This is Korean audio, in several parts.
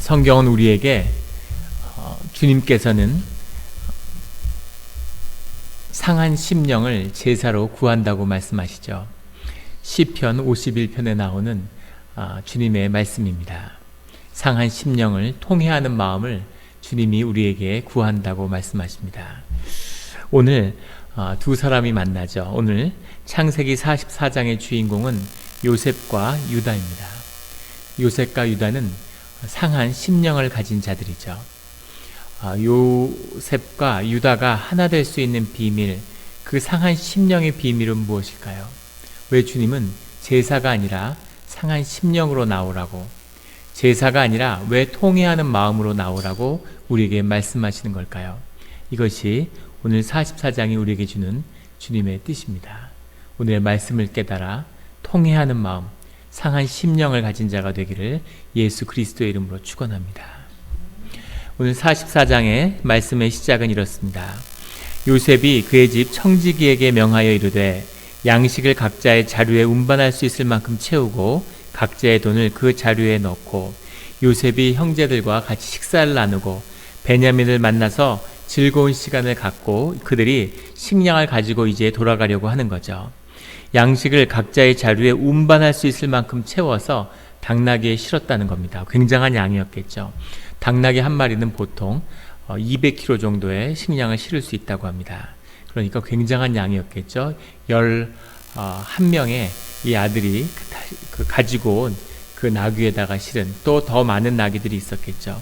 성경은 우리에게 주님께서는 상한 심령을 제사로 구한다고 말씀하시죠. 시편 51편에 나오는 주님의 말씀입니다. 상한 심령을 통회하는 마음을 주님이 우리에게 구한다고 말씀하십니다. 오늘 두 사람이 만나죠. 오늘 창세기 44장의 주인공은 요셉과 유다입니다. 요셉과 유다는 상한 심령을 가진 자들이죠. 요셉과 유다가 하나 될 수 있는 비밀, 그 상한 심령의 비밀은 무엇일까요? 왜 주님은 제사가 아니라 상한 심령으로 나오라고, 제사가 아니라 왜 통회하는 마음으로 나오라고 우리에게 말씀하시는 걸까요? 이것이 오늘 44장이 우리에게 주는 주님의 뜻입니다. 오늘의 말씀을 깨달아 통회하는 마음, 상한 심령을 가진 자가 되기를 예수 그리스도의 이름으로 축원합니다. 오늘 44장의 말씀의 시작은 이렇습니다. 요셉이 그의 집 청지기에게 명하여 이르되 양식을 각자의 자루에 운반할 수 있을 만큼 채우고 각자의 돈을 그 자루에 넣고, 요셉이 형제들과 같이 식사를 나누고 베냐민을 만나서 즐거운 시간을 갖고 그들이 식량을 가지고 이제 돌아가려고 하는 거죠. 양식을 각자의 자루에 운반할 수 있을 만큼 채워서 당나귀에 실었다는 겁니다. 굉장한 양이었겠죠. 당나귀 한 마리는 보통 200kg 정도의 식량을 실을 수 있다고 합니다. 그러니까 굉장한 양이었겠죠. 11명의 이 아들이 가지고 온 그 나귀에다가 실은, 또 더 많은 나귀들이 있었겠죠.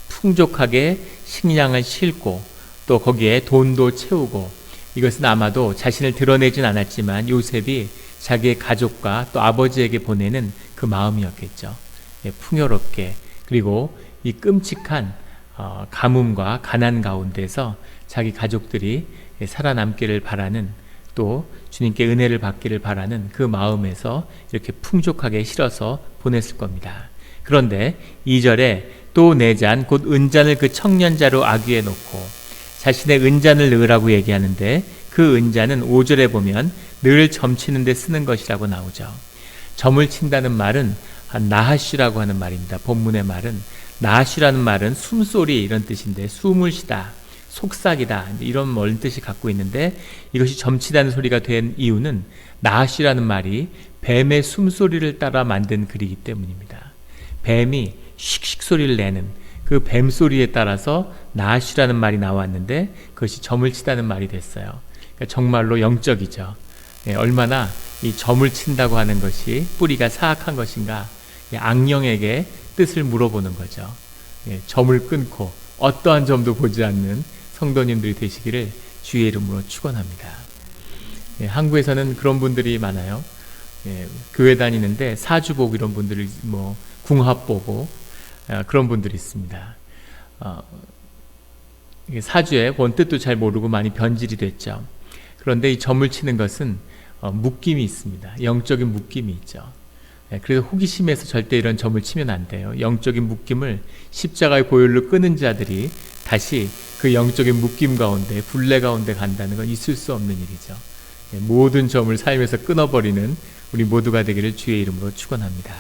풍족하게 식량을 싣고 또 거기에 돈도 채우고, 이것은 아마도 자신을 드러내진 않았지만 요셉이 자기의 가족과 또 아버지에게 보내는 그 마음이었겠죠. 풍요롭게, 그리고 이 끔찍한 가뭄과 가난 가운데서 자기 가족들이 살아남기를 바라는, 또 주님께 은혜를 받기를 바라는 그 마음에서 이렇게 풍족하게 실어서 보냈을 겁니다. 그런데 2절에 또 내 잔 곧 은잔을 그 청년자루 아귀에 놓고 자신의 은잔을 넣으라고 얘기하는데, 그 은잔은 5절에 보면 늘 점치는 데 쓰는 것이라고 나오죠. 점을 친다는 말은 나하쉬라고 하는 말입니다. 본문의 말은 나하쉬라는 말은 숨소리 이런 뜻인데, 숨을 쉬다, 속삭이다, 이런 멀은 뜻이 갖고 있는데, 이것이 점치다는 소리가 된 이유는 나하쉬라는 말이 뱀의 숨소리를 따라 만든 글이기 때문입니다. 뱀이 씩씩 소리를 내는 그 뱀소리에 따라서 나하쉬라는 말이 나왔는데, 그것이 점을 치다는 말이 됐어요. 그러니까 정말로 영적이죠. 얼마나 이 점을 친다고 하는 것이 뿌리가 사악한 것인가, 악령에게 뜻을 물어보는 거죠. 점을 끊고 어떠한 점도 보지 않는 성도님들이 되시기를 주의 이름으로 축원합니다. 한국에서는 그런 분들이 많아요. 교회 다니는데 사주보고 이런 분들을 궁합 보고 그런 분들이 있습니다. 사주의 본뜻도 잘 모르고 많이 변질이 됐죠. 그런데 이 점을 치는 것은 묶임이 있습니다. 영적인 묶임이 있죠. 그래서 호기심에서 절대 이런 점을 치면 안 돼요. 영적인 묶임을 십자가의 보혈로 끄는 자들이 다시 그 영적인 묶임 가운데, 굴레 가운데 간다는 건 있을 수 없는 일이죠. 모든 점을 삶에서 끊어버리는 우리 모두가 되기를 주의 이름으로 축원합니다.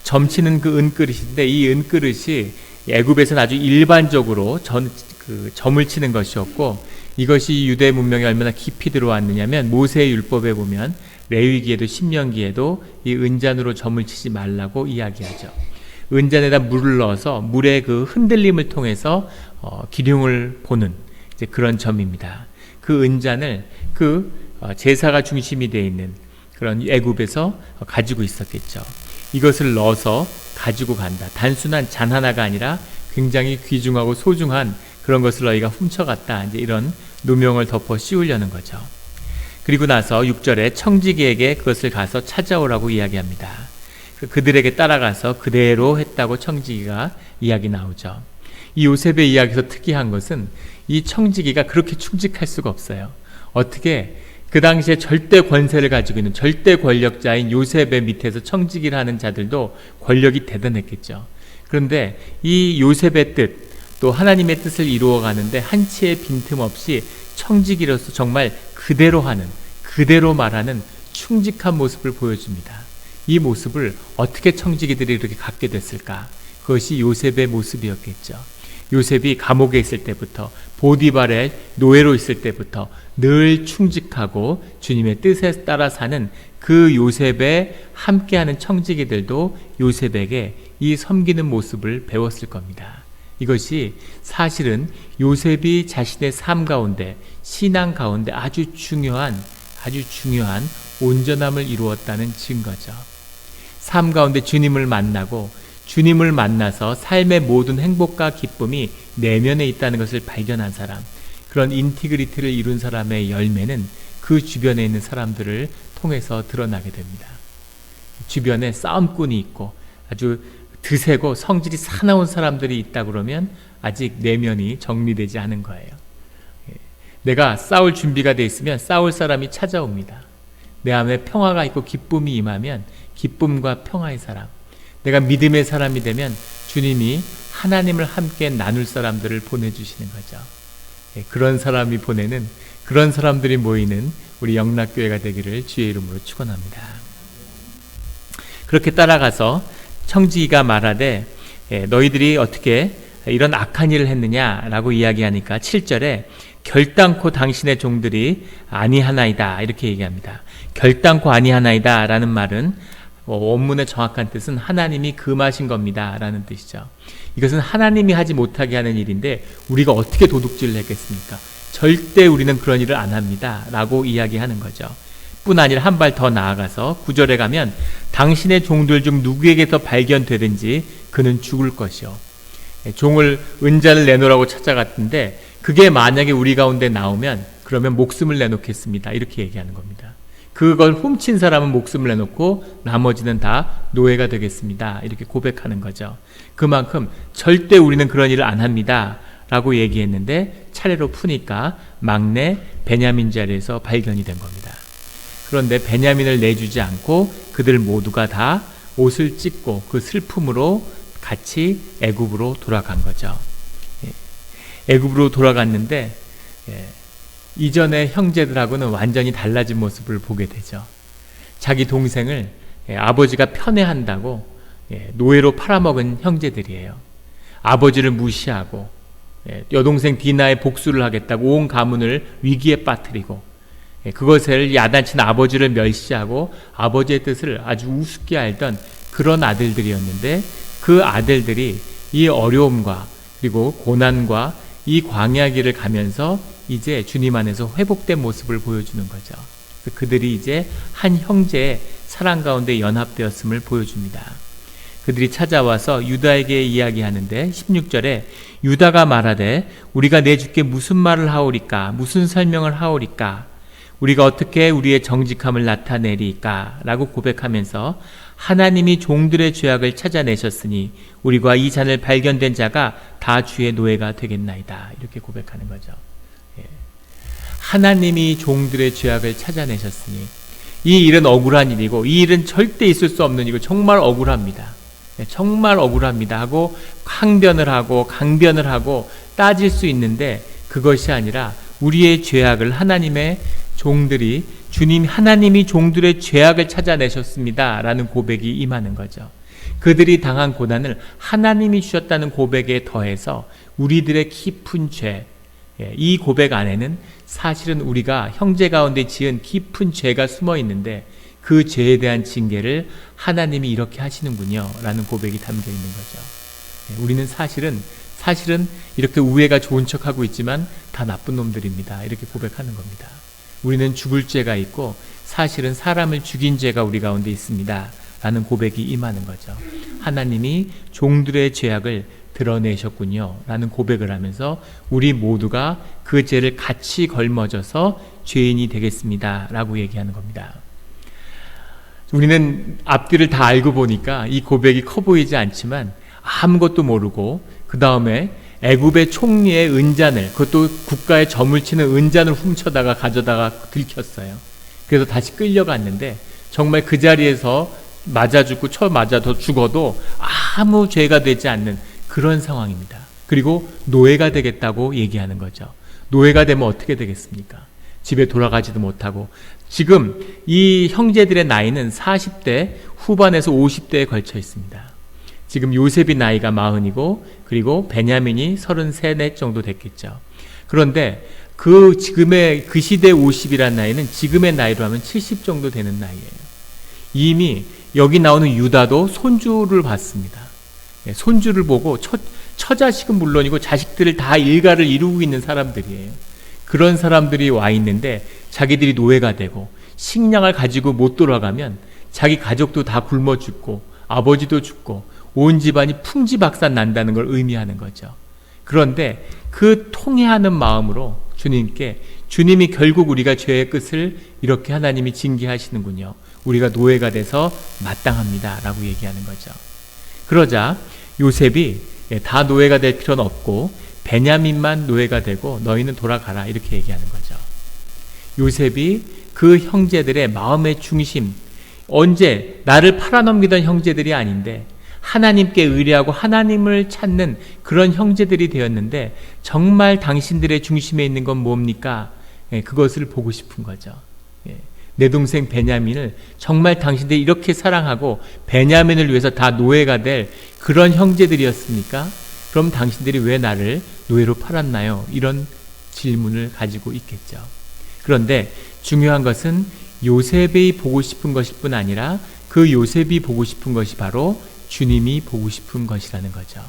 점치는 그 은그릇인데, 이 은그릇이 애굽에서는 아주 일반적으로 점을 치는 것이었고, 이것이 유대 문명에 얼마나 깊이 들어왔느냐면, 모세의 율법에 보면 레위기에도 신명기에도 이 은잔으로 점을 치지 말라고 이야기하죠. 은잔에다 물을 넣어서 물의 그 흔들림을 통해서 기륭을 보는 이제 그런 점입니다. 그 은잔을 제사가 중심이 되어 있는 그런 애굽에서 가지고 있었겠죠. 이것을 넣어서 가지고 간다. 단순한 잔 하나가 아니라 굉장히 귀중하고 소중한 그런 것을 너희가 훔쳐갔다. 이제 이런 누명을 덮어 씌우려는 거죠. 그리고 나서 6절에 청지기에게 그것을 가서 찾아오라고 이야기합니다. 그들에게 따라가서 그대로 했다고 청지기가 이야기 나오죠. 이 요셉의 이야기에서 특이한 것은 이 청지기가 그렇게 충직할 수가 없어요. 어떻게 그 당시에 절대 권세를 가지고 있는 절대 권력자인 요셉의 밑에서 청지기를 하는 자들도 권력이 대단했겠죠. 그런데 이 요셉의 뜻, 또 하나님의 뜻을 이루어가는데 한치의 빈틈없이 청지기로서 정말 그대로 하는, 그대로 말하는 충직한 모습을 보여줍니다. 이 모습을 어떻게 청지기들이 이렇게 갖게 됐을까? 그것이 요셉의 모습이었겠죠. 요셉이 감옥에 있을 때부터, 보디발의 노예로 있을 때부터 늘 충직하고 주님의 뜻에 따라 사는 그 요셉에 함께하는 청지기들도 요셉에게 이 섬기는 모습을 배웠을 겁니다. 이것이 사실은 요셉이 자신의 삶 가운데, 신앙 가운데 아주 중요한 온전함을 이루었다는 증거죠. 삶 가운데 주님을 만나고 주님을 만나서 삶의 모든 행복과 기쁨이 내면에 있다는 것을 발견한 사람, 그런 인티그리티를 이룬 사람의 열매는 그 주변에 있는 사람들을 통해서 드러나게 됩니다. 주변에 싸움꾼이 있고 아주 드세고 성질이 사나운 사람들이 있다 그러면 아직 내면이 정리되지 않은 거예요. 내가 싸울 준비가 돼 있으면 싸울 사람이 찾아옵니다. 내 안에 평화가 있고 기쁨이 임하면 기쁨과 평화의 사람, 내가 믿음의 사람이 되면 주님이 하나님을 함께 나눌 사람들을 보내주시는 거죠. 그런 사람이 보내는, 그런 사람들이 모이는 우리 영락교회가 되기를 주의 이름으로 축원합니다. 그렇게 따라가서 청지기가 말하되 너희들이 어떻게 이런 악한 일을 했느냐라고 이야기하니까 7절에 결단코 당신의 종들이 아니하나이다 이렇게 얘기합니다. 결단코 아니하나이다 라는 말은 원문의 정확한 뜻은 하나님이 금하신 겁니다 라는 뜻이죠. 이것은 하나님이 하지 못하게 하는 일인데 우리가 어떻게 도둑질을 했겠습니까? 절대 우리는 그런 일을 안 합니다 라고 이야기하는 거죠. 뿐 아니라 한 발 더 나아가서 9절에 가면 당신의 종들 중 누구에게서 발견되든지 그는 죽을 것이요. 종을 은자를 내놓으라고 찾아갔는데 그게 만약에 우리 가운데 나오면 그러면 목숨을 내놓겠습니다 이렇게 얘기하는 겁니다. 그걸 훔친 사람은 목숨을 내놓고 나머지는 다 노예가 되겠습니다 이렇게 고백하는 거죠. 그만큼 절대 우리는 그런 일을 안 합니다 라고 얘기했는데 차례로 푸니까 막내 베냐민 자리에서 발견이 된 겁니다. 그런데 베냐민을 내주지 않고 그들 모두가 다 옷을 찢고 그 슬픔으로 같이 애굽으로 돌아간 거죠. 애굽으로 돌아갔는데 이전의 형제들하고는 완전히 달라진 모습을 보게 되죠. 자기 동생을 아버지가 편애한다고 노예로 팔아먹은 형제들이에요. 아버지를 무시하고 여동생 디나의 복수를 하겠다고 온 가문을 위기에 빠뜨리고 그것을 야단친 아버지를 멸시하고 아버지의 뜻을 아주 우습게 알던 그런 아들들이었는데 그 아들들이 이 어려움과 그리고 고난과 이 광야 길을 가면서 이제 주님 안에서 회복된 모습을 보여주는 거죠. 그들이 이제 한 형제의 사랑 가운데 연합되었음을 보여줍니다. 그들이 찾아와서 유다에게 이야기하는데 16절에 유다가 말하되 우리가 내 주께 무슨 말을 하오리까? 무슨 설명을 하오리까? 우리가 어떻게 우리의 정직함을 나타내리까? 라고 고백하면서 하나님이 종들의 죄악을 찾아내셨으니 우리가 이 잔을 발견된 자가 다 주의 노예가 되겠나이다. 이렇게 고백하는 거죠. 하나님이 종들의 죄악을 찾아내셨으니 이 일은 억울한 일이고 이 일은 절대 있을 수 없는 일이고 정말 억울합니다. 정말 억울합니다 하고 항변을 하고 강변을 하고 따질 수 있는데 그것이 아니라 우리의 죄악을 하나님의 종들이 주님 하나님이 종들의 죄악을 찾아내셨습니다 라는 고백이 임하는 거죠. 그들이 당한 고난을 하나님이 주셨다는 고백에 더해서 우리들의 깊은 죄, 이 고백 안에는 사실은 우리가 형제 가운데 지은 깊은 죄가 숨어 있는데 그 죄에 대한 징계를 하나님이 이렇게 하시는군요 라는 고백이 담겨 있는 거죠. 우리는 사실은 이렇게 우애가 좋은 척하고 있지만 다 나쁜 놈들입니다 이렇게 고백하는 겁니다. 우리는 죽을 죄가 있고 사실은 사람을 죽인 죄가 우리 가운데 있습니다 라는 고백이 임하는 거죠. 하나님이 종들의 죄악을 드러내셨군요 라는 고백을 하면서 우리 모두가 그 죄를 같이 걸머져서 죄인이 되겠습니다 라고 얘기하는 겁니다. 우리는 앞뒤를 다 알고 보니까 이 고백이 커 보이지 않지만 아무것도 모르고 그 다음에 애굽의 총리의 은잔을, 그것도 국가의 점을 치는 은잔을 훔쳐다가 가져다가 들켰어요. 그래서 다시 끌려갔는데 정말 그 자리에서 맞아 죽고 쳐 맞아 더 죽어도 아무 죄가 되지 않는 그런 상황입니다. 그리고 노예가 되겠다고 얘기하는 거죠. 노예가 되면 어떻게 되겠습니까? 집에 돌아가지도 못하고 지금 이 형제들의 나이는 40대 후반에서 50대에 걸쳐 있습니다. 지금 요셉이 나이가 40이고 그리고 베냐민이 33 정도 됐겠죠. 그런데 지금의 그 시대 50이라는 나이는 지금의 나이로 하면 70 정도 되는 나이예요. 이미 여기 나오는 유다도 손주를 봤습니다. 손주를 보고 처자식은 물론이고 자식들을 다 일가를 이루고 있는 사람들이에요. 그런 사람들이 와 있는데 자기들이 노예가 되고 식량을 가지고 못 돌아가면 자기 가족도 다 굶어 죽고 아버지도 죽고 온 집안이 풍지박산 난다는 걸 의미하는 거죠. 그런데 그 통회하는 마음으로 주님이 결국 우리가 죄의 끝을 이렇게 하나님이 징계하시는군요. 우리가 노예가 돼서 마땅합니다 라고 얘기하는 거죠. 그러자 요셉이 다 노예가 될 필요는 없고 베냐민만 노예가 되고 너희는 돌아가라 이렇게 얘기하는 거죠. 요셉이 그 형제들의 마음의 중심, 언제 나를 팔아넘기던 형제들이 아닌데 하나님께 의뢰하고 하나님을 찾는 그런 형제들이 되었는데 정말 당신들의 중심에 있는 건 뭡니까? 그것을 보고 싶은 거죠. 내 동생 베냐민을 정말 당신들이 이렇게 사랑하고 베냐민을 위해서 다 노예가 될 그런 형제들이었습니까? 그럼 당신들이 왜 나를 노예로 팔았나요? 이런 질문을 가지고 있겠죠. 그런데 중요한 것은 요셉이 보고 싶은 것일 뿐 아니라 그 요셉이 보고 싶은 것이 바로 주님이 보고 싶은 것이라는 거죠.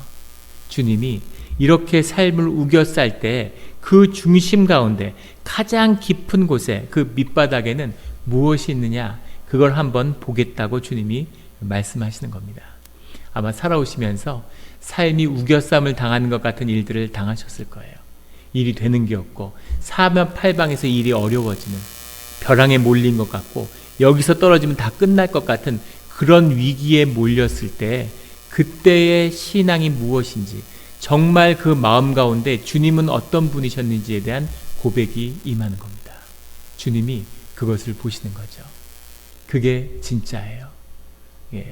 주님이 이렇게 삶을 우겨쌀 때 그 중심 가운데 가장 깊은 곳에 그 밑바닥에는 무엇이 있느냐, 그걸 한번 보겠다고 주님이 말씀하시는 겁니다. 아마 살아오시면서 삶이 우겨쌈을 당하는 것 같은 일들을 당하셨을 거예요. 일이 되는 게 없고 사면팔방에서 일이 어려워지는, 벼랑에 몰린 것 같고 여기서 떨어지면 다 끝날 것 같은 그런 위기에 몰렸을 때 그때의 신앙이 무엇인지, 정말 그 마음 가운데 주님은 어떤 분이셨는지에 대한 고백이 임하는 겁니다. 주님이 그것을 보시는 거죠. 그게 진짜예요.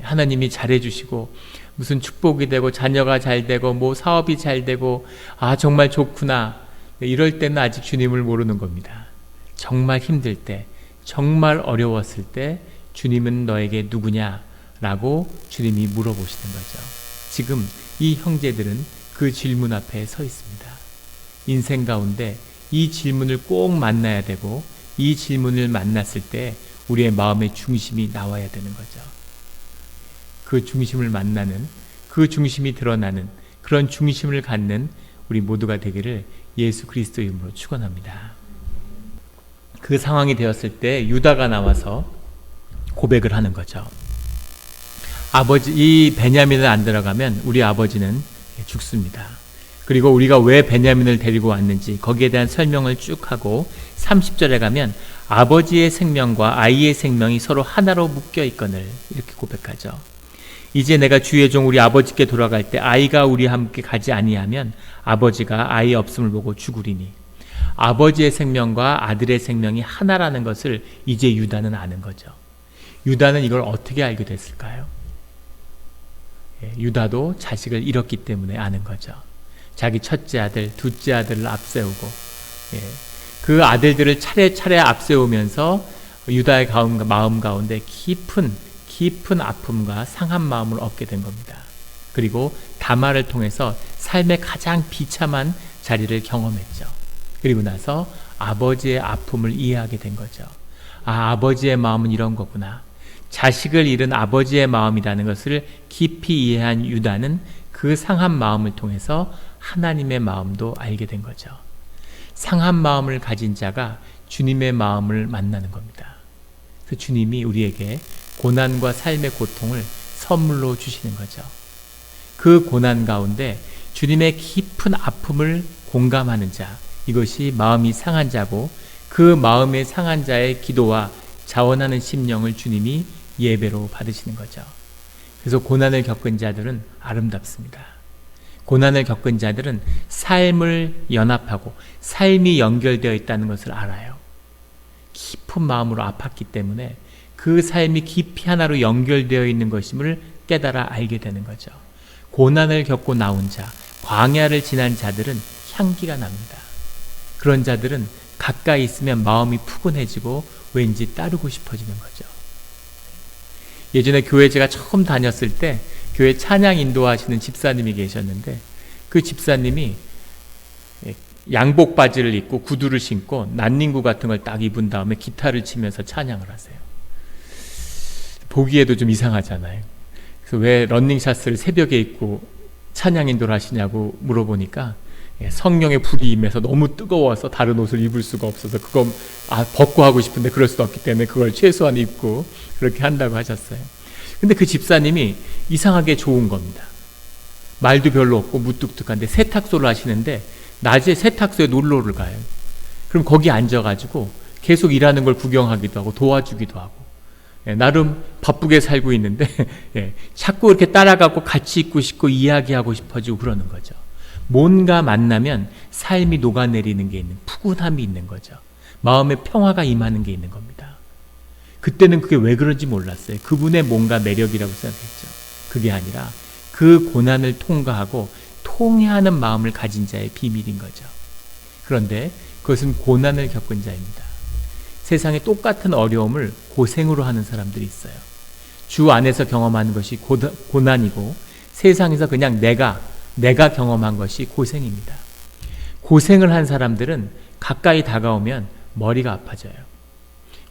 하나님이 잘해주시고 무슨 축복이 되고 자녀가 잘 되고 뭐 사업이 잘 되고 정말 좋구나, 이럴 때는 아직 주님을 모르는 겁니다. 정말 힘들 때, 정말 어려웠을 때 주님은 너에게 누구냐라고 주님이 물어보시는 거죠. 지금 이 형제들은 그 질문 앞에 서 있습니다. 인생 가운데 이 질문을 꼭 만나야 되고 이 질문을 만났을 때 우리의 마음의 중심이 나와야 되는 거죠. 그 중심을 만나는, 그 중심이 드러나는 그런 중심을 갖는 우리 모두가 되기를 예수 그리스도의 이름으로 축원합니다. 그 상황이 되었을 때 유다가 나와서 고백을 하는 거죠. 이 베냐민을 안 들어가면 우리 아버지는 죽습니다. 그리고 우리가 왜 베냐민을 데리고 왔는지 거기에 대한 설명을 쭉 하고 30절에 가면 아버지의 생명과 아이의 생명이 서로 하나로 묶여 있거늘, 이렇게 고백하죠. 이제 내가 주의 종 우리 아버지께 돌아갈 때 아이가 우리와 함께 가지 아니하면 아버지가 아이 없음을 보고 죽으리니. 아버지의 생명과 아들의 생명이 하나라는 것을 이제 유다는 아는 거죠. 유다는 이걸 어떻게 알게 됐을까요? 유다도 자식을 잃었기 때문에 아는 거죠. 자기 첫째 아들, 둘째 아들을 앞세우고 그 아들들을 차례차례 앞세우면서 유다의 마음 가운데 깊은 아픔과 상한 마음을 얻게 된 겁니다. 그리고 다말을 통해서 삶의 가장 비참한 자리를 경험했죠. 그리고 나서 아버지의 아픔을 이해하게 된 거죠. 아버지의 마음은 이런 거구나. 자식을 잃은 아버지의 마음이라는 것을 깊이 이해한 유다는 그 상한 마음을 통해서 하나님의 마음도 알게 된 거죠. 상한 마음을 가진 자가 주님의 마음을 만나는 겁니다. 그래서 주님이 우리에게 고난과 삶의 고통을 선물로 주시는 거죠. 그 고난 가운데 주님의 깊은 아픔을 공감하는 자, 이것이 마음이 상한 자고, 그 마음의 상한 자의 기도와 자원하는 심령을 주님이 예배로 받으시는 거죠. 그래서 고난을 겪은 자들은 아름답습니다. 고난을 겪은 자들은 삶을 연합하고 삶이 연결되어 있다는 것을 알아요. 깊은 마음으로 아팠기 때문에 그 삶이 깊이 하나로 연결되어 있는 것임을 깨달아 알게 되는 거죠. 고난을 겪고 나온 자, 광야를 지난 자들은 향기가 납니다. 그런 자들은 가까이 있으면 마음이 푸근해지고 왠지 따르고 싶어지는 거죠. 예전에 교회 제가 처음 다녔을 때 교회 찬양 인도하시는 집사님이 계셨는데 그 집사님이 양복 바지를 입고 구두를 신고 난닝구 같은 걸 딱 입은 다음에 기타를 치면서 찬양을 하세요. 보기에도 좀 이상하잖아요. 그래서 왜 러닝샷을 새벽에 입고 찬양 인도를 하시냐고 물어보니까 성령의 불이 임해서 너무 뜨거워서 다른 옷을 입을 수가 없어서 그거 벗고 하고 싶은데 그럴 수 없기 때문에 그걸 최소한 입고 그렇게 한다고 하셨어요. 근데 그 집사님이 이상하게 좋은 겁니다. 말도 별로 없고 무뚝뚝한데 세탁소를 하시는데 낮에 세탁소에 놀러를 가요. 그럼 거기 앉아가지고 계속 일하는 걸 구경하기도 하고 도와주기도 하고 나름 바쁘게 살고 있는데 자꾸 이렇게 따라가고 같이 있고 싶고 이야기하고 싶어지고 그러는 거죠. 뭔가 만나면 삶이 녹아내리는 게 있는, 푸근함이 있는 거죠. 마음의 평화가 임하는 게 있는 겁니다. 그때는 그게 왜 그런지 몰랐어요. 그분의 뭔가 매력이라고 생각했죠. 그게 아니라 그 고난을 통과하고 통회하는 마음을 가진 자의 비밀인 거죠. 그런데 그것은 고난을 겪은 자입니다. 세상에 똑같은 어려움을 고생으로 하는 사람들이 있어요. 주 안에서 경험하는 것이 고난이고 세상에서 그냥 내가 경험한 것이 고생입니다. 고생을 한 사람들은 가까이 다가오면 머리가 아파져요.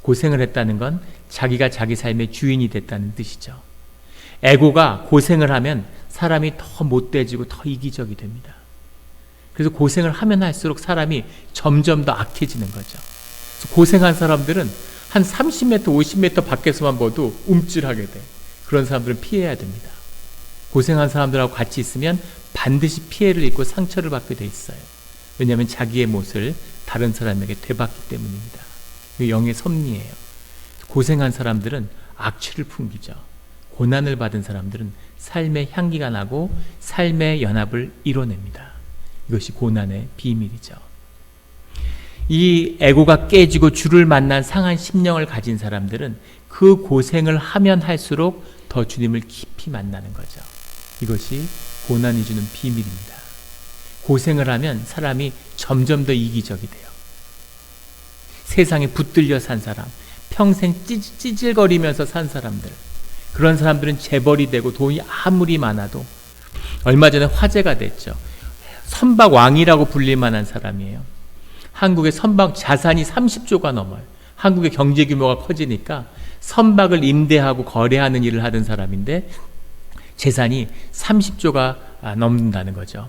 고생을 했다는 건 자기가 자기 삶의 주인이 됐다는 뜻이죠. 에고가 고생을 하면 사람이 더 못돼지고 더 이기적이 됩니다. 그래서 고생을 하면 할수록 사람이 점점 더 악해지는 거죠. 고생한 사람들은 한 30m, 50m 밖에서만 봐도 움찔하게 돼. 그런 사람들은 피해야 됩니다. 고생한 사람들하고 같이 있으면 반드시 피해를 입고 상처를 받게 돼 있어요. 왜냐하면 자기의 못을 다른 사람에게 되받기 때문입니다. 영의 섭리예요. 고생한 사람들은 악취를 풍기죠. 고난을 받은 사람들은 삶의 향기가 나고 삶의 연합을 이뤄냅니다. 이것이 고난의 비밀이죠. 이 에고가 깨지고 주를 만난 상한 심령을 가진 사람들은 그 고생을 하면 할수록 더 주님을 깊이 만나는 거죠. 이것이 고난이 주는 비밀입니다. 고생을 하면 사람이 점점 더 이기적이 돼요. 세상에 붙들려 산 사람, 평생 찌질거리면서 산 사람들, 그런 사람들은 재벌이 되고 돈이 아무리 많아도, 얼마 전에 화제가 됐죠. 선박왕이라고 불릴 만한 사람이에요. 한국의 선박 자산이 30조가 넘어요. 한국의 경제 규모가 커지니까 선박을 임대하고 거래하는 일을 하던 사람인데 재산이 30조가 넘는다는 거죠.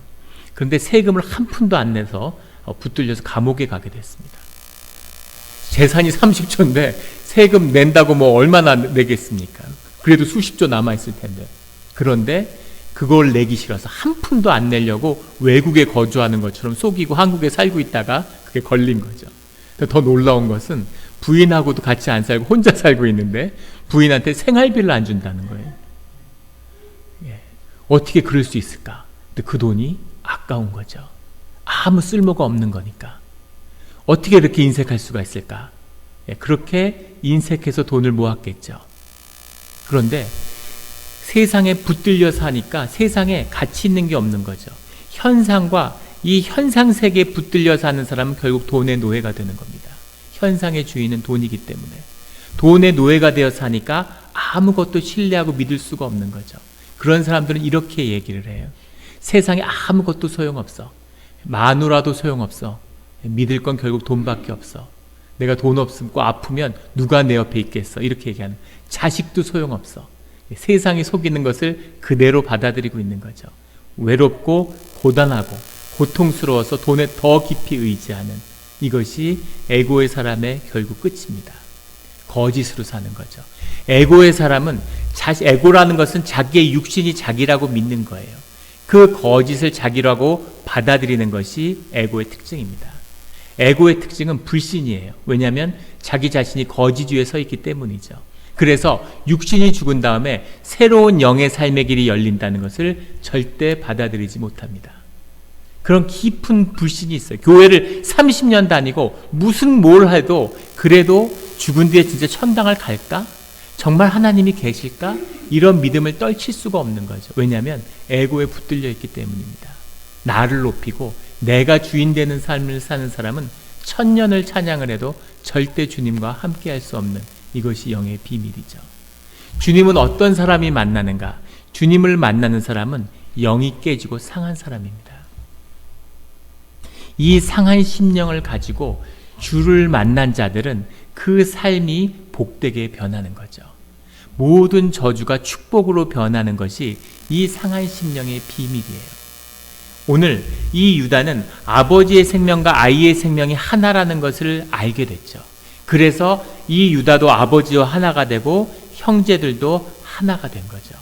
그런데 세금을 한 푼도 안 내서 붙들려서 감옥에 가게 됐습니다. 재산이 30조인데 세금 낸다고 뭐 얼마나 내겠습니까? 그래도 수십조 남아있을 텐데. 그런데 그걸 내기 싫어서 한 푼도 안 내려고 외국에 거주하는 것처럼 속이고 한국에 살고 있다가 그게 걸린 거죠. 더 놀라운 것은 부인하고도 같이 안 살고 혼자 살고 있는데 부인한테 생활비를 안 준다는 거예요. 어떻게 그럴 수 있을까? 근데 그 돈이 아까운 거죠. 아무 쓸모가 없는 거니까. 어떻게 이렇게 인색할 수가 있을까? 그렇게 인색해서 돈을 모았겠죠. 그런데 세상에 붙들려 사니까 세상에 가치 있는 게 없는 거죠. 현상과 이 현상 세계에 붙들려 사는 사람은 결국 돈의 노예가 되는 겁니다. 현상의 주인은 돈이기 때문에. 돈의 노예가 되어 사니까 아무것도 신뢰하고 믿을 수가 없는 거죠. 그런 사람들은 이렇게 얘기를 해요. 세상에 아무것도 소용없어. 마누라도 소용없어. 믿을 건 결국 돈밖에 없어. 내가 돈 없고 아프면 누가 내 옆에 있겠어. 이렇게 얘기하는. 자식도 소용없어. 세상이 속이는 것을 그대로 받아들이고 있는 거죠. 외롭고 고단하고 고통스러워서 돈에 더 깊이 의지하는, 이것이 에고의 사람의 결국 끝입니다. 거짓으로 사는 거죠. 에고의 사람은 에고라는 것은 자기의 육신이 자기라고 믿는 거예요. 그 거짓을 자기라고 받아들이는 것이 에고의 특징입니다. 에고의 특징은 불신이에요. 왜냐하면 자기 자신이 거짓 위에 서 있기 때문이죠. 그래서 육신이 죽은 다음에 새로운 영의 삶의 길이 열린다는 것을 절대 받아들이지 못합니다. 그런 깊은 불신이 있어요. 교회를 30년 다니고 무슨 뭘 해도 그래도 죽은 뒤에 진짜 천당을 갈까? 정말 하나님이 계실까? 이런 믿음을 떨칠 수가 없는 거죠. 왜냐하면 에고에 붙들려 있기 때문입니다. 나를 높이고 내가 주인 되는 삶을 사는 사람은 천년을 찬양을 해도 절대 주님과 함께 할 수 없는, 이것이 영의 비밀이죠. 주님은 어떤 사람이 만나는가? 주님을 만나는 사람은 영이 깨지고 상한 사람입니다. 이 상한 심령을 가지고 주를 만난 자들은 그 삶이 복되게 변하는 거죠. 모든 저주가 축복으로 변하는 것이 이 상한 심령의 비밀이에요. 오늘 이 유다는 아버지의 생명과 아이의 생명이 하나라는 것을 알게 됐죠. 그래서 이 유다도 아버지와 하나가 되고 형제들도 하나가 된 거죠.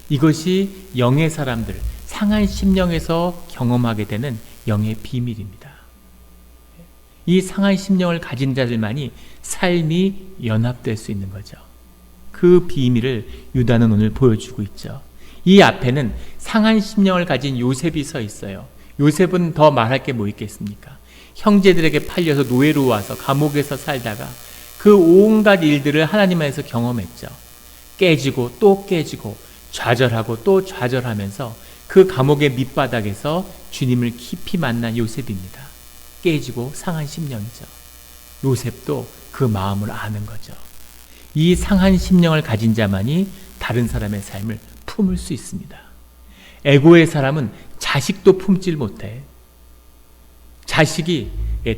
이것이 영의 사람들, 상한 심령에서 경험하게 되는 영의 비밀입니다. 이 상한 심령을 가진 자들만이 삶이 연합될 수 있는 거죠. 그 비밀을 유다는 오늘 보여주고 있죠. 이 앞에는 상한 심령을 가진 요셉이 서 있어요. 요셉은 더 말할 게 뭐 있겠습니까? 형제들에게 팔려서 노예로 와서 감옥에서 살다가 그 온갖 일들을 하나님 안에서 경험했죠. 깨지고 또 깨지고 좌절하고 또 좌절하면서 그 감옥의 밑바닥에서 주님을 깊이 만난 요셉입니다. 깨지고 상한 심령이죠. 요셉도 그 마음을 아는 거죠. 이 상한 심령을 가진 자만이 다른 사람의 삶을 품을 수 있습니다. 에고의 사람은 자식도 품질 못해. 자식이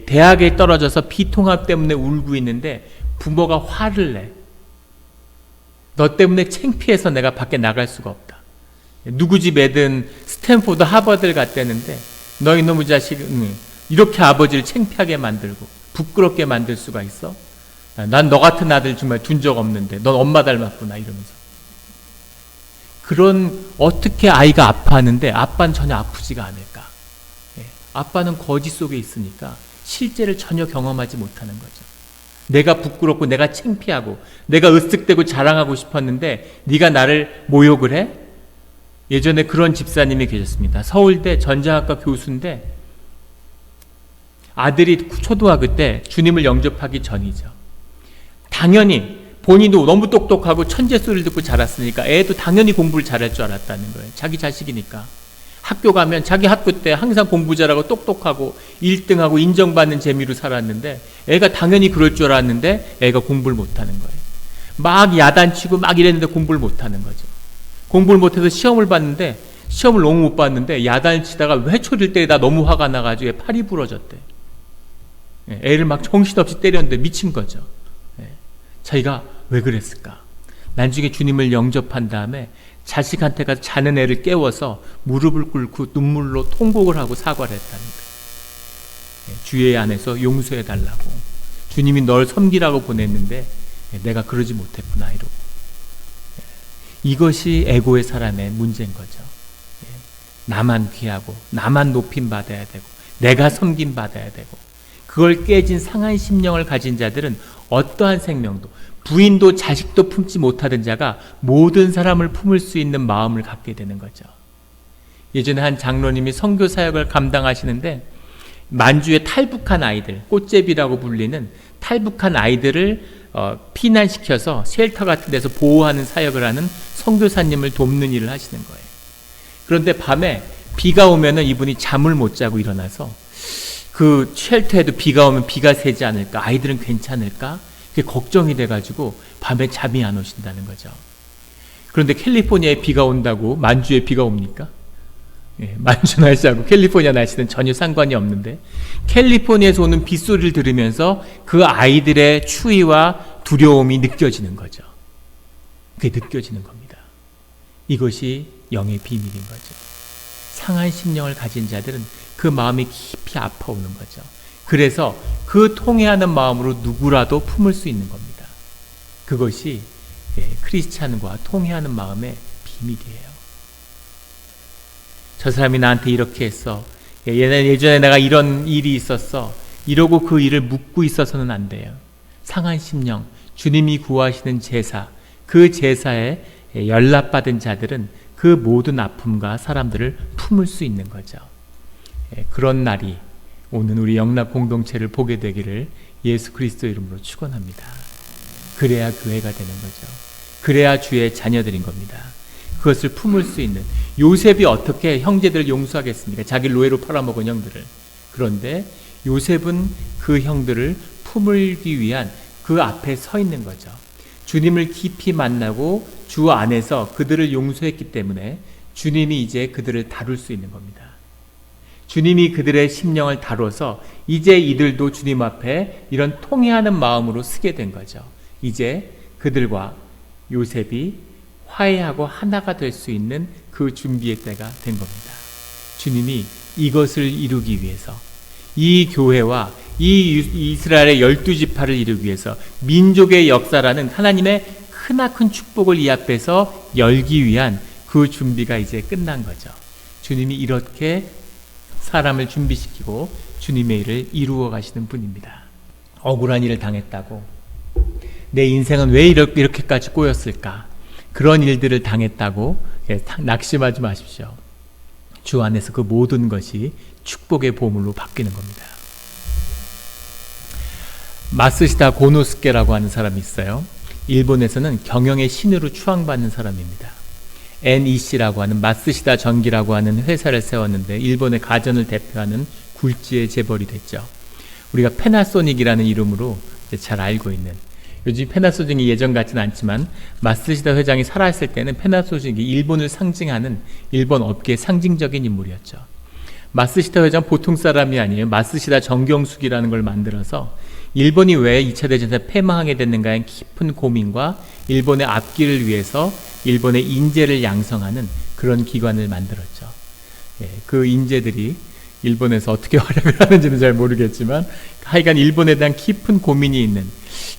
대학에 떨어져서 비통합 때문에 울고 있는데 부모가 화를 내. 너 때문에 창피해서 내가 밖에 나갈 수가 없다. 누구 집 애든 스탠포드 하버드를 갔다는데 너희 놈의 자식은 이렇게 아버지를 창피하게 만들고 부끄럽게 만들 수가 있어? 난 너 같은 아들 정말 둔 적 없는데 넌 엄마 닮았구나 이러면서. 그런 어떻게 아이가 아파하는데 아빠는 전혀 아프지가 않을까? 아빠는 거짓 속에 있으니까 실제를 전혀 경험하지 못하는 거죠. 내가 부끄럽고 내가 창피하고 내가 으쓱대고 자랑하고 싶었는데 네가 나를 모욕을 해? 예전에 그런 집사님이 계셨습니다. 서울대 전자학과 교수인데 아들이 초등학교 때 주님을 영접하기 전이죠. 당연히 본인도 너무 똑똑하고 천재 소리를 듣고 자랐으니까 애도 당연히 공부를 잘할 줄 알았다는 거예요. 자기 자식이니까. 학교 가면 자기 학교 때 항상 공부 잘하고 똑똑하고 1등하고 인정받는 재미로 살았는데 애가 당연히 그럴 줄 알았는데 애가 공부를 못하는 거예요. 막 야단치고 막 이랬는데 공부를 못하는 거죠. 공부를 못해서 시험을 봤는데 시험을 너무 못 봤는데 야단을 치다가 회초리를 때리다 너무 화가 나가지고 팔이 부러졌대. 애를 막 정신없이 때렸는데 미친 거죠. 자기가 왜 그랬을까? 나중에 주님을 영접한 다음에 자식한테 가서 자는 애를 깨워서 무릎을 꿇고 눈물로 통곡을 하고 사과를 했다는 거예요. 주의 안에서 용서해달라고. 주님이 널 섬기라고 보냈는데 내가 그러지 못했구나 이러고. 이것이 에고의 사람의 문제인 거죠. 나만 귀하고 나만 높임 받아야 되고 내가 섬김 받아야 되고 그걸 깨진 상한 심령을 가진 자들은 어떠한 생명도 부인도 자식도 품지 못하던 자가 모든 사람을 품을 수 있는 마음을 갖게 되는 거죠. 예전에 한 장로님이 선교 사역을 감당하시는데 만주의 탈북한 아이들, 꽃제비라고 불리는 탈북한 아이들을 피난시켜서 쉘터 같은 데서 보호하는 사역을 하는 선교사님을 돕는 일을 하시는 거예요. 그런데 밤에 비가 오면은 이분이 잠을 못 자고 일어나서 그 쉘터에도 비가 오면 비가 새지 않을까? 아이들은 괜찮을까? 그게 걱정이 돼가지고 밤에 잠이 안 오신다는 거죠. 그런데 캘리포니아에 비가 온다고 만주에 비가 옵니까? 만주 날씨하고 캘리포니아 날씨는 전혀 상관이 없는데 캘리포니아에서 오는 빗소리를 들으면서 그 아이들의 추위와 두려움이 느껴지는 거죠. 그게 느껴지는 겁니다. 이것이 영의 비밀인 거죠. 상한 심령을 가진 자들은 그 마음이 깊이 아파오는 거죠. 그래서 그 통회하는 마음으로 누구라도 품을 수 있는 겁니다. 그것이 크리스찬과 통회하는 마음의 비밀이에요. 저 사람이 나한테 이렇게 했어. 예전에 내가 이런 일이 있었어. 이러고 그 일을 묻고 있어서는 안 돼요. 상한 심령, 주님이 구하시는 제사, 그 제사에 연락받은 자들은 그 모든 아픔과 사람들을 품을 수 있는 거죠. 그런 날이 오는 우리 영락 공동체를 보게 되기를 예수 그리스도 이름으로 축원합니다. 그래야 교회가 되는 거죠. 그래야 주의 자녀들인 겁니다. 그것을 품을 수 있는 요셉이 어떻게 형제들을 용서하겠습니까? 자기 노예로 팔아먹은 형들을. 그런데 요셉은 그 형들을 품기 위한 그 앞에 서 있는 거죠. 주님을 깊이 만나고 주 안에서 그들을 용서했기 때문에 주님이 이제 그들을 다룰 수 있는 겁니다. 주님이 그들의 심령을 다뤄서 이제 이들도 주님 앞에 이런 통회하는 마음으로 쓰게 된 거죠. 이제 그들과 요셉이 화해하고 하나가 될 수 있는 그 준비의 때가 된 겁니다. 주님이 이것을 이루기 위해서, 이 교회와 이 이스라엘의 12지파를 이루기 위해서 민족의 역사라는 하나님의 크나큰 축복을 이 앞에서 열기 위한 그 준비가 이제 끝난 거죠. 주님이 이렇게 사람을 준비시키고 주님의 일을 이루어 가시는 분입니다. 억울한 일을 당했다고, 내 인생은 왜 이렇게까지 꼬였을까, 그런 일들을 당했다고 낙심하지 마십시오. 주 안에서 그 모든 것이 축복의 보물로 바뀌는 겁니다. 마쓰시다 고노스케라고 하는 사람이 있어요. 일본에서는 경영의 신으로 추앙받는 사람입니다. NEC라고 하는 마쓰시다 전기라고 하는 회사를 세웠는데 일본의 가전을 대표하는 굴지의 재벌이 됐죠. 우리가 페나소닉이라는 이름으로 잘 알고 있는, 요즘 페나소닉이 예전 같지는 않지만 마쓰시다 회장이 살아있을 때는 페나소닉이 일본을 상징하는 일본 업계의 상징적인 인물이었죠. 마쓰시다 회장 보통 사람이 아니에요. 마쓰시다 정경숙이라는 걸 만들어서 일본이 왜 2차 대전에서 패망하게 됐는가에 깊은 고민과 일본의 앞길을 위해서 일본의 인재를 양성하는 그런 기관을 만들었죠. 그 인재들이 일본에서 어떻게 활약을 하는지는 잘 모르겠지만 하여간 일본에 대한 깊은 고민이 있는,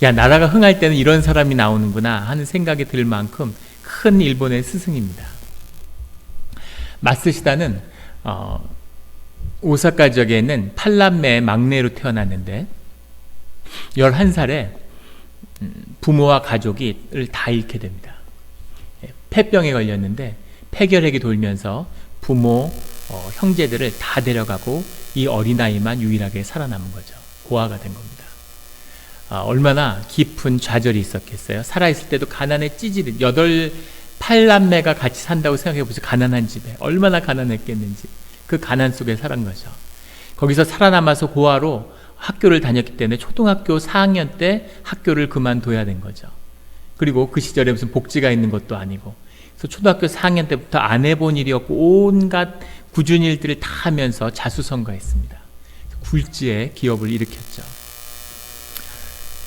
야, 나라가 흥할 때는 이런 사람이 나오는구나 하는 생각이 들 만큼 큰 일본의 스승입니다. 마쓰시다는 오사카 지역에 있는 8남매의 막내로 태어났는데 11살에 부모와 가족을 다 잃게 됩니다. 폐병에 걸렸는데 폐결핵이 돌면서 부모, 형제들을 다 데려가고 이 어린아이만 유일하게 살아남은 거죠. 고아가 된 겁니다. 얼마나 깊은 좌절이 있었겠어요. 살아있을 때도 가난에 찌질은 8남매가 같이 산다고 생각해보세요. 가난한 집에 얼마나 가난했겠는지. 그 가난 속에 살은 거죠. 거기서 살아남아서 고아로 학교를 다녔기 때문에 초등학교 4학년 때 학교를 그만둬야 된 거죠. 그리고 그 시절에 무슨 복지가 있는 것도 아니고, 그래서 초등학교 4학년 때부터 안 해본 일이었고 온갖 굳은 일들을 다 하면서 자수성가했습니다. 굴지의 기업을 일으켰죠.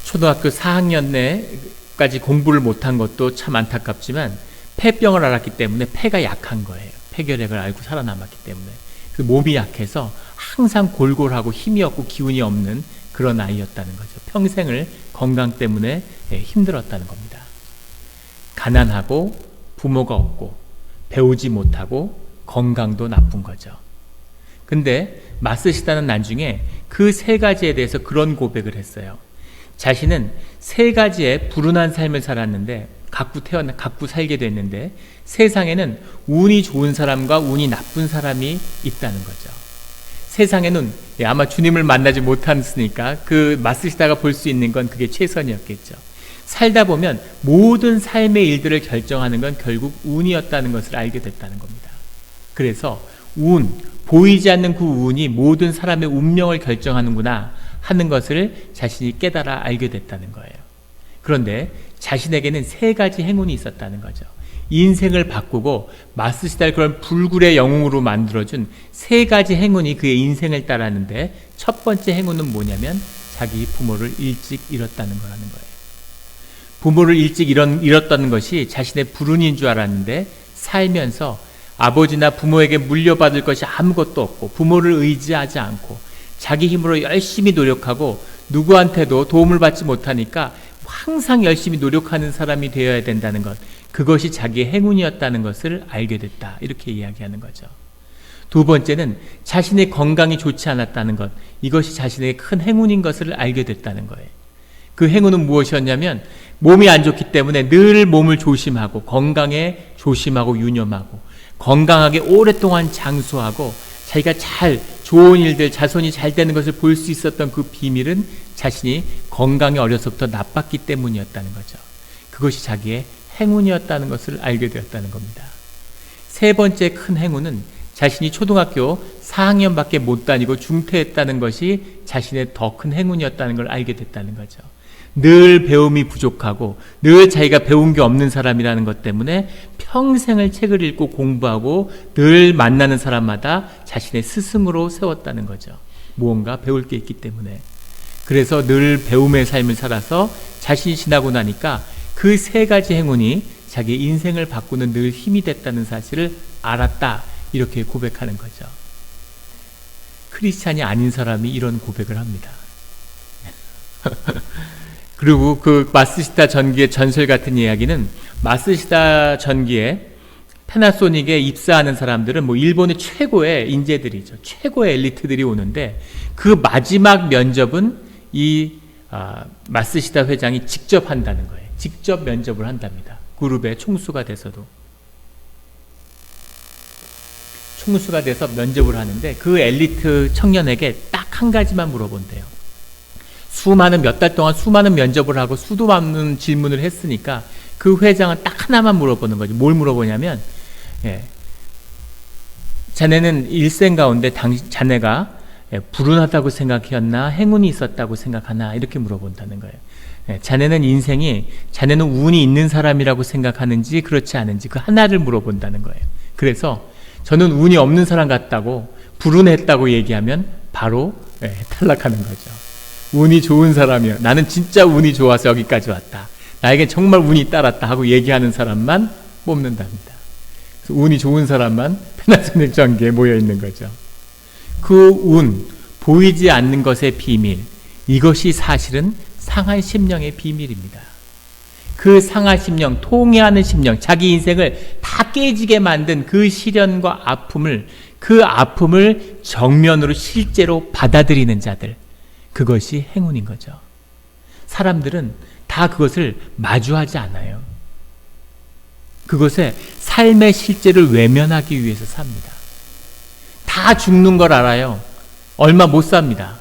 초등학교 4학년에까지 공부를 못한 것도 참 안타깝지만 폐병을 앓았기 때문에 폐가 약한 거예요. 폐결핵을 앓고 살아남았기 때문에. 그래서 몸이 약해서 항상 골골하고 힘이 없고 기운이 없는 그런 아이였다는 거죠. 평생을 건강 때문에 힘들었다는 겁니다. 가난하고 부모가 없고 배우지 못하고 건강도 나쁜 거죠. 근데 마쓰시다는 나중에 그 세 가지에 대해서 그런 고백을 했어요. 자신은 세 가지의 불운한 삶을 살았는데 갖고 살게 됐는데 세상에는 운이 좋은 사람과 운이 나쁜 사람이 있다는 거죠. 세상에는 아마 주님을 만나지 못했으니까 그 마쓰시다가 볼 수 있는 건 그게 최선이었겠죠. 살다 보면 모든 삶의 일들을 결정하는 건 결국 운이었다는 것을 알게 됐다는 겁니다. 그래서 보이지 않는 그 운이 모든 사람의 운명을 결정하는구나 하는 것을 자신이 깨달아 알게 됐다는 거예요. 그런데 자신에게는 세 가지 행운이 있었다는 거죠. 인생을 바꾸고 마쓰시다를 그런 불굴의 영웅으로 만들어준 세 가지 행운이 그의 인생을 따랐는데 첫 번째 행운은 뭐냐면 자기 부모를 일찍 잃었다는 거라는 거예요. 부모를 일찍 잃었다는 것이 자신의 불운인 줄 알았는데 살면서 아버지나 부모에게 물려받을 것이 아무것도 없고 부모를 의지하지 않고 자기 힘으로 열심히 노력하고 누구한테도 도움을 받지 못하니까 항상 열심히 노력하는 사람이 되어야 된다는 것, 그것이 자기의 행운이었다는 것을 알게 됐다, 이렇게 이야기하는 거죠. 두 번째는 자신의 건강이 좋지 않았다는 것, 이것이 자신의 큰 행운인 것을 알게 됐다는 거예요. 그 행운은 무엇이었냐면 몸이 안 좋기 때문에 늘 몸을 조심하고 건강에 조심하고 유념하고 건강하게 오랫동안 장수하고 자기가 좋은 일들, 자손이 잘 되는 것을 볼 수 있었던 그 비밀은 자신이 건강이 어려서부터 나빴기 때문이었다는 거죠. 그것이 자기의 행운이었다는 것을 알게 되었다는 겁니다. 세 번째 큰 행운은 자신이 초등학교 4학년밖에 못 다니고 중퇴했다는 것이 자신의 더 큰 행운이었다는 걸 알게 됐다는 거죠. 늘 배움이 부족하고 늘 자기가 배운 게 없는 사람이라는 것 때문에 평생을 책을 읽고 공부하고 늘 만나는 사람마다 자신의 스승으로 세웠다는 거죠. 무언가 배울 게 있기 때문에. 그래서 늘 배움의 삶을 살아서 자신이 지나고 나니까 그 세 가지 행운이 자기 인생을 바꾸는 늘 힘이 됐다는 사실을 알았다. 이렇게 고백하는 거죠. 크리스찬이 아닌 사람이 이런 고백을 합니다. 그리고 그 마스시다 전기의 전설 같은 이야기는, 마스시다 전기에 패나소닉에 입사하는 사람들은 뭐 일본의 최고의 인재들이죠. 최고의 엘리트들이 오는데 그 마지막 면접은 이 마스시다 회장이 직접 한다는 거예요. 직접 면접을 한답니다. 그룹의 총수가 돼서도. 총수가 돼서 면접을 하는데 그 엘리트 청년에게 딱 한 가지만 물어본대요. 몇 달 동안 수많은 면접을 하고 수도 많은 질문을 했으니까 그 회장은 딱 하나만 물어보는 거죠. 뭘 물어보냐면, 자네는 일생 가운데 자네가 불운하다고 생각했나 행운이 있었다고 생각하나, 이렇게 물어본다는 거예요. 자네는 운이 있는 사람이라고 생각하는지 그렇지 않은지 그 하나를 물어본다는 거예요. 그래서 저는 운이 없는 사람 같다고, 불운했다고 얘기하면 바로 탈락하는 거죠. 운이 좋은 사람이요, 나는 진짜 운이 좋아서 여기까지 왔다, 나에겐 정말 운이 따랐다 하고 얘기하는 사람만 뽑는답니다. 그래서 운이 좋은 사람만 패나소닉 전기에 모여 있는 거죠. 그 운, 보이지 않는 것의 비밀, 이것이 사실은 상한 심령의 비밀입니다. 그 상한 심령, 통해하는 심령, 자기 인생을 다 깨지게 만든 그 시련과 아픔을, 그 아픔을 정면으로 실제로 받아들이는 자들, 그것이 행운인 거죠. 사람들은 다 그것을 마주하지 않아요. 그것에 삶의 실제를 외면하기 위해서 삽니다. 다 죽는 걸 알아요. 얼마 못 삽니다.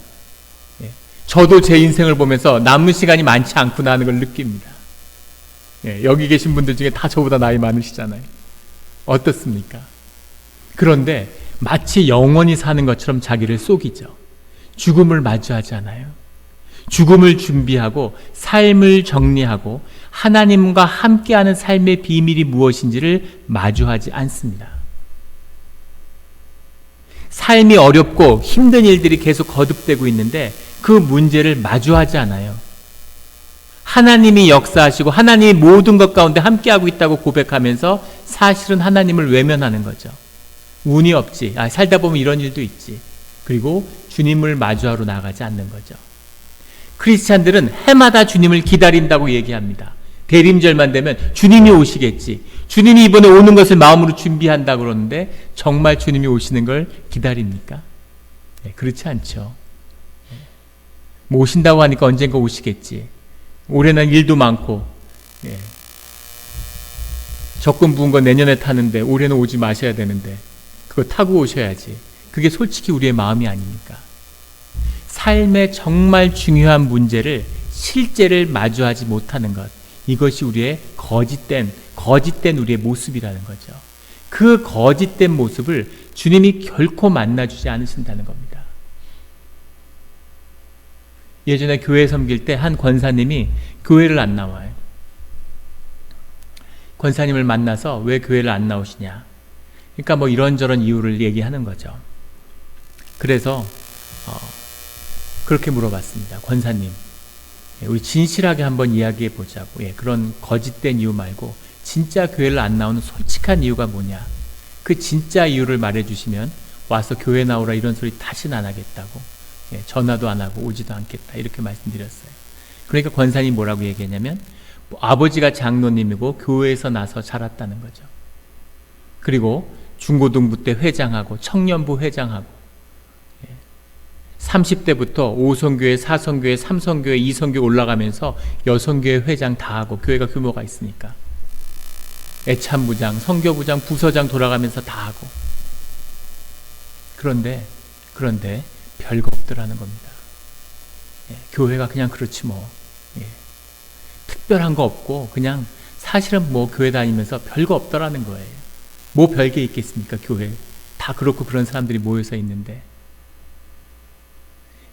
저도 제 인생을 보면서 남은 시간이 많지 않구나 하는 걸 느낍니다. 여기 계신 분들 중에 다 저보다 나이 많으시잖아요. 어떻습니까? 그런데 마치 영원히 사는 것처럼 자기를 속이죠. 죽음을 마주하지 않아요. 죽음을 준비하고 삶을 정리하고 하나님과 함께하는 삶의 비밀이 무엇인지를 마주하지 않습니다. 삶이 어렵고 힘든 일들이 계속 거듭되고 있는데 그 문제를 마주하지 않아요. 하나님이 역사하시고 하나님이 모든 것 가운데 함께하고 있다고 고백하면서 사실은 하나님을 외면하는 거죠. 운이 없지, 살다 보면 이런 일도 있지. 그리고 주님을 마주하러 나가지 않는 거죠. 크리스찬들은 해마다 주님을 기다린다고 얘기합니다. 대림절만 되면 주님이 오시겠지, 주님이 이번에 오는 것을 마음으로 준비한다고 그러는데 정말 주님이 오시는 걸 기다립니까? 그렇지 않죠. 뭐 오신다고 하니까 언젠가 오시겠지. 올해는 일도 많고, 적금 부은 거 내년에 타는데 올해는 오지 마셔야 되는데 그거 타고 오셔야지. 그게 솔직히 우리의 마음이 아닙니까? 삶의 정말 중요한 문제를, 실제를 마주하지 못하는 것, 이것이 우리의 거짓된 우리의 모습이라는 거죠. 그 거짓된 모습을 주님이 결코 만나주지 않으신다는 겁니다. 예전에 교회 섬길 때 한 권사님이 교회를 안 나와요. 권사님을 만나서 왜 교회를 안 나오시냐, 그러니까 뭐 이런저런 이유를 얘기하는 거죠. 그래서 그렇게 물어봤습니다. 권사님, 우리 진실하게 한번 이야기해 보자고. 그런 거짓된 이유 말고 진짜 교회를 안 나오는 솔직한 이유가 뭐냐, 그 진짜 이유를 말해 주시면 와서 교회 나오라 이런 소리 다시는 안 하겠다고, 전화도 안 하고 오지도 않겠다, 이렇게 말씀드렸어요. 그러니까 권사님이 뭐라고 얘기했냐면, 아버지가 장로님이고 교회에서 나서 자랐다는 거죠. 그리고 중고등부 때 회장하고 청년부 회장하고 30대부터 5성교회, 4성교회, 3성교회, 2성교회 올라가면서 여성교회 회장 다 하고, 교회가 규모가 있으니까 애참부장, 선교부장, 부서장 돌아가면서 다 하고. 그런데 별거 없더라는 겁니다. 교회가 그냥 그렇지 뭐, 특별한 거 없고 그냥 사실은 뭐 교회 다니면서 별거 없더라는 거예요. 뭐 별게 있겠습니까? 교회 다 다 그렇고 그런 사람들이 모여서 있는데,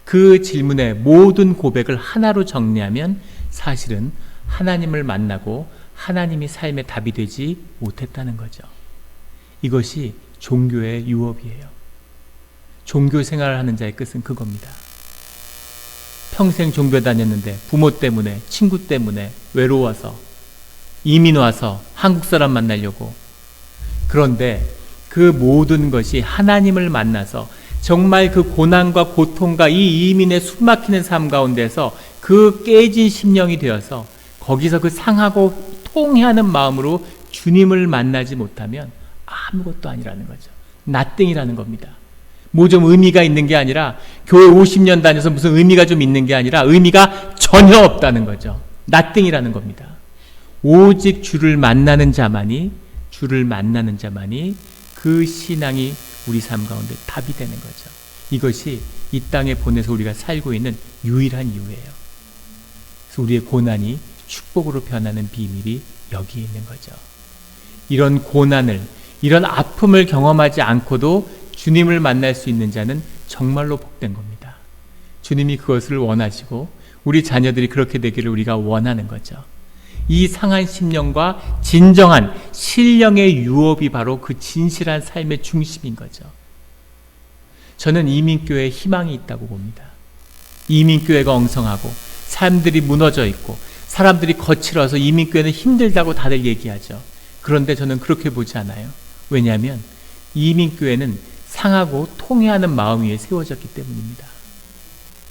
그 질문의 모든 고백을 하나로 정리하면 사실은 하나님을 만나고 하나님이 삶의 답이 되지 못했다는 거죠. 이것이 종교의 유업이에요. 종교 생활을 하는 자의 끝은 그겁니다. 평생 종교 다녔는데 부모 때문에, 친구 때문에 외로워서 이민 와서 한국 사람 만나려고, 그런데 그 모든 것이 하나님을 만나서 정말 그 고난과 고통과 이 이민의 숨막히는 삶 가운데서 그 깨진 심령이 되어서 거기서 그 상하고 통회하는 마음으로 주님을 만나지 못하면 아무것도 아니라는 거죠. nothing이라는 겁니다. 뭐 좀 의미가 있는 게 아니라, 교회 50년 다녀서 무슨 의미가 좀 있는 게 아니라 의미가 전혀 없다는 거죠. nothing이라는 겁니다. 오직 주를 만나는 자만이 그 신앙이 우리 삶 가운데 답이 되는 거죠. 이것이 이 땅에 보내서 우리가 살고 있는 유일한 이유예요. 그래서 우리의 고난이 축복으로 변하는 비밀이 여기에 있는 거죠. 이런 고난을, 이런 아픔을 경험하지 않고도 주님을 만날 수 있는 자는 정말로 복된 겁니다. 주님이 그것을 원하시고 우리 자녀들이 그렇게 되기를 우리가 원하는 거죠. 이 상한 심령과 진정한 신령의 유업이 바로 그 진실한 삶의 중심인 거죠. 저는 이민교회에 희망이 있다고 봅니다. 이민교회가 엉성하고 사람들이 무너져 있고 사람들이 거칠어서 이민교회는 힘들다고 다들 얘기하죠. 그런데 저는 그렇게 보지 않아요. 왜냐하면 이민교회는 상하고 통회하는 마음 위에 세워졌기 때문입니다.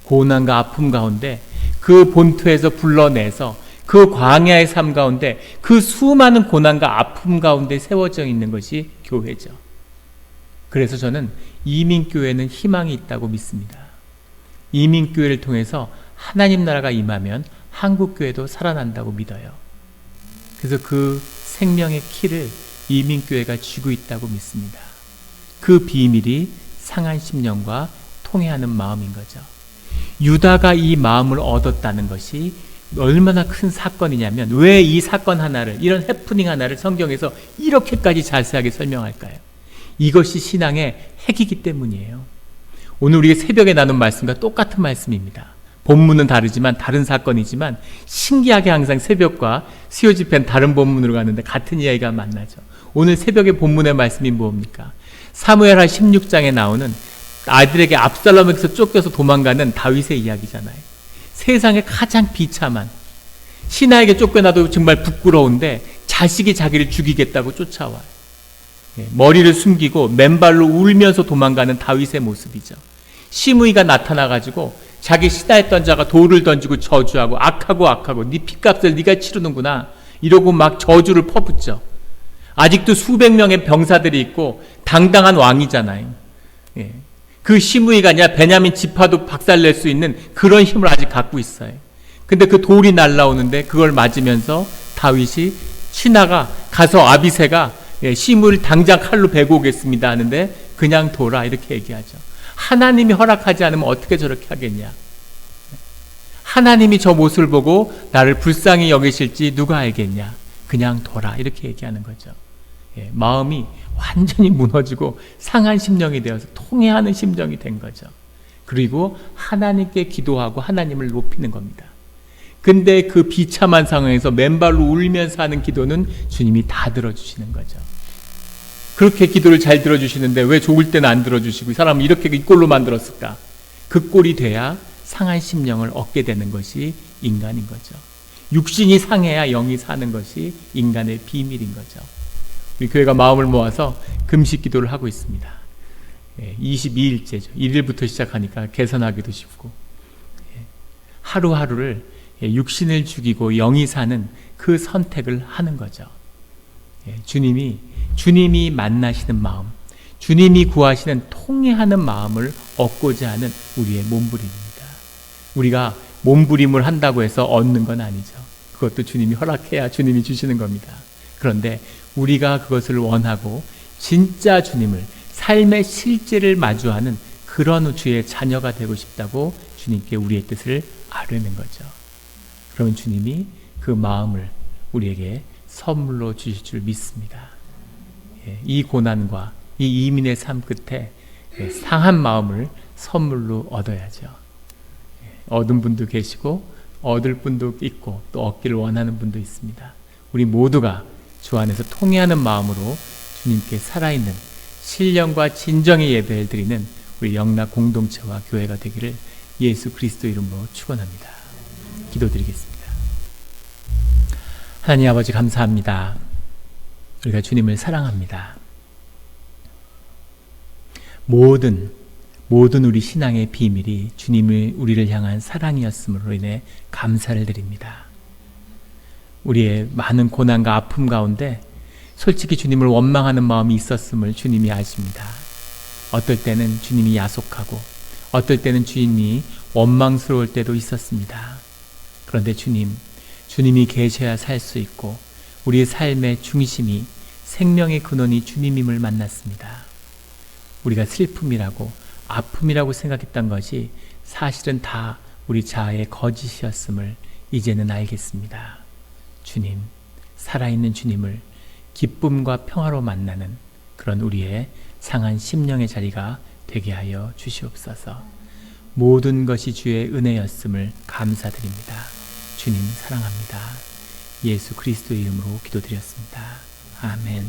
고난과 아픔 가운데 그 본토에서 불러내서 그 광야의 삶 가운데 그 수많은 고난과 아픔 가운데 세워져 있는 것이 교회죠. 그래서 저는 이민교회는 희망이 있다고 믿습니다. 이민교회를 통해서 하나님 나라가 임하면 한국교회도 살아난다고 믿어요. 그래서 그 생명의 키를 이민교회가 쥐고 있다고 믿습니다. 그 비밀이 상한 심령과 통회하는 마음인 거죠. 유다가 이 마음을 얻었다는 것이 얼마나 큰 사건이냐면, 왜 이 사건 하나를, 이런 해프닝 하나를 성경에서 이렇게까지 자세하게 설명할까요? 이것이 신앙의 핵이기 때문이에요. 오늘 우리가 새벽에 나눈 말씀과 똑같은 말씀입니다. 본문은 다르지만, 다른 사건이지만 신기하게 항상 새벽과 수요 집회는 다른 본문으로 가는데 같은 이야기가 만나죠. 오늘 새벽의 본문의 말씀이 뭡니까? 사무엘하 16장에 나오는 아들에게 압살롬에게서 쫓겨서 도망가는 다윗의 이야기잖아요. 세상에 가장 비참한, 신하에게 쫓겨나도 정말 부끄러운데 자식이 자기를 죽이겠다고 쫓아와요. 머리를 숨기고 맨발로 울면서 도망가는 다윗의 모습이죠. 시므이가 나타나가지고 자기 신하였던 자가 돌을 던지고 저주하고 악하고 네 핏값을 네가 치르는구나 이러고 막 저주를 퍼붓죠. 아직도 수백 명의 병사들이 있고 당당한 왕이잖아요. 그 시므이가 아니라 베냐민 지파도 박살낼 수 있는 그런 힘을 아직 갖고 있어요. 근데 그 돌이 날라오는데 그걸 맞으면서 다윗이, 신하가 가서 아비새가 시므이를 당장 칼로 베고 오겠습니다 하는데 그냥 둬라 이렇게 얘기하죠. 하나님이 허락하지 않으면 어떻게 저렇게 하겠냐. 하나님이 저 모습을 보고 나를 불쌍히 여기실지 누가 알겠냐. 그냥 둬라 이렇게 얘기하는 거죠. 마음이 완전히 무너지고 상한 심령이 되어서 통회하는 심정이 된 거죠. 그리고 하나님께 기도하고 하나님을 높이는 겁니다. 근데 그 비참한 상황에서 맨발로 울면서 하는 기도는 주님이 다 들어주시는 거죠. 그렇게 기도를 잘 들어주시는데 왜 좋을 때는 안 들어주시고 이 사람을 이렇게 이 꼴로 만들었을까? 그 꼴이 돼야 상한 심령을 얻게 되는 것이 인간인 거죠. 육신이 상해야 영이 사는 것이 인간의 비밀인 거죠. 우리 교회가 마음을 모아서 금식 기도를 하고 있습니다. 22일째죠. 1일부터 시작하니까 개선하기도 쉽고, 하루하루를 육신을 죽이고 영이 사는 그 선택을 하는 거죠. 주님이 만나시는 마음, 주님이 구하시는 통회하는 마음을 얻고자 하는 우리의 몸부림입니다. 우리가 몸부림을 한다고 해서 얻는 건 아니죠. 그것도 주님이 허락해야 주님이 주시는 겁니다. 그런데 우리가 그것을 원하고 진짜 주님을, 삶의 실제를 마주하는 그런 주의 자녀가 되고 싶다고 주님께 우리의 뜻을 아뢰는 거죠. 그러면 주님이 그 마음을 우리에게 선물로 주실 줄 믿습니다. 이 고난과 이 이민의 삶 끝에 상한 마음을 선물로 얻어야죠. 얻은 분도 계시고 얻을 분도 있고 또 얻기를 원하는 분도 있습니다. 우리 모두가 주 안에서 통회하는 마음으로 주님께 살아있는 신령과 진정의 예배를 드리는 우리 영락 공동체와 교회가 되기를 예수 그리스도 이름으로 축원합니다. 기도드리겠습니다. 하나님 아버지 감사합니다. 우리가 주님을 사랑합니다. 모든 우리 신앙의 비밀이 주님의 우리를 향한 사랑이었음으로 인해 감사를 드립니다. 우리의 많은 고난과 아픔 가운데 솔직히 주님을 원망하는 마음이 있었음을 주님이 아십니다. 어떨 때는 주님이 야속하고 어떨 때는 주님이 원망스러울 때도 있었습니다. 그런데 주님이 계셔야 살 수 있고 우리의 삶의 중심이 생명의 근원이 주님임을 만났습니다. 우리가 슬픔이라고 아픔이라고 생각했던 것이 사실은 다 우리 자아의 거짓이었음을 이제는 알겠습니다. 주님, 살아있는 주님을 기쁨과 평화로 만나는 그런 우리의 상한 심령의 자리가 되게 하여 주시옵소서. 모든 것이 주의 은혜였음을 감사드립니다. 주님 사랑합니다. 예수 그리스도의 이름으로 기도드렸습니다. 아멘.